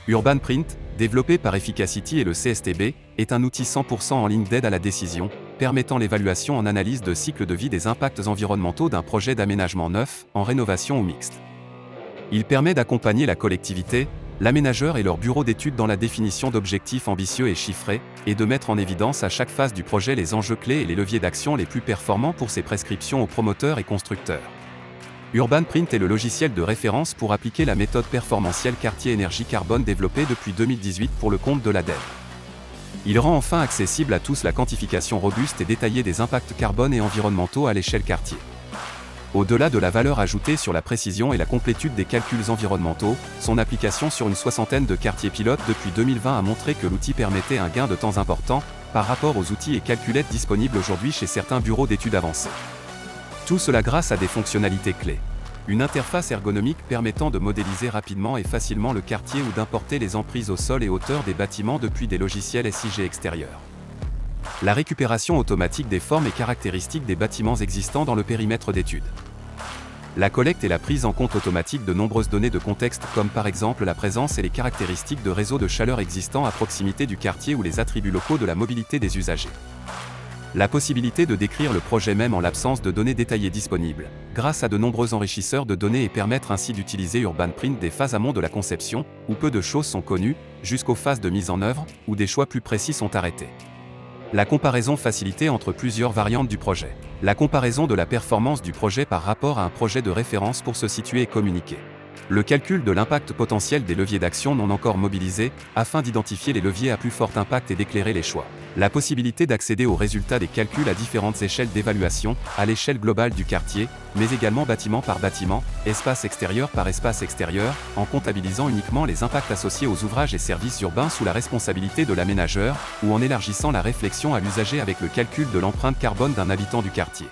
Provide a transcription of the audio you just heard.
Urban Print, développé par Efficacity et le CSTB, est un outil 100% en ligne d'aide à la décision, permettant l'évaluation en analyse de cycle de vie des impacts environnementaux d'un projet d'aménagement neuf, en rénovation ou mixte. Il permet d'accompagner la collectivité, l'aménageur et leur bureau d'études dans la définition d'objectifs ambitieux et chiffrés, et de mettre en évidence à chaque phase du projet les enjeux clés et les leviers d'action les plus performants pour ses prescriptions aux promoteurs et constructeurs. Urban Print est le logiciel de référence pour appliquer la méthode performantielle quartier énergie carbone développée depuis 2018 pour le compte de l'ADEME. Il rend enfin accessible à tous la quantification robuste et détaillée des impacts carbone et environnementaux à l'échelle quartier. Au-delà de la valeur ajoutée sur la précision et la complétude des calculs environnementaux, son application sur une soixantaine de quartiers pilotes depuis 2020 a montré que l'outil permettait un gain de temps important par rapport aux outils et calculettes disponibles aujourd'hui chez certains bureaux d'études avancés. Tout cela grâce à des fonctionnalités clés. Une interface ergonomique permettant de modéliser rapidement et facilement le quartier ou d'importer les emprises au sol et hauteur des bâtiments depuis des logiciels SIG extérieurs. La récupération automatique des formes et caractéristiques des bâtiments existants dans le périmètre d'étude. La collecte et la prise en compte automatique de nombreuses données de contexte comme par exemple la présence et les caractéristiques de réseaux de chaleur existants à proximité du quartier ou les attributs locaux de la mobilité des usagers. La possibilité de décrire le projet même en l'absence de données détaillées disponibles, grâce à de nombreux enrichisseurs de données et permettre ainsi d'utiliser Urban Print des phases amont de la conception, où peu de choses sont connues, jusqu'aux phases de mise en œuvre, où des choix plus précis sont arrêtés. La comparaison facilitée entre plusieurs variantes du projet. La comparaison de la performance du projet par rapport à un projet de référence pour se situer et communiquer. Le calcul de l'impact potentiel des leviers d'action non encore mobilisés, afin d'identifier les leviers à plus fort impact et d'éclairer les choix. La possibilité d'accéder aux résultats des calculs à différentes échelles d'évaluation, à l'échelle globale du quartier, mais également bâtiment par bâtiment, espace extérieur par espace extérieur, en comptabilisant uniquement les impacts associés aux ouvrages et services urbains sous la responsabilité de l'aménageur, ou en élargissant la réflexion à l'usager avec le calcul de l'empreinte carbone d'un habitant du quartier.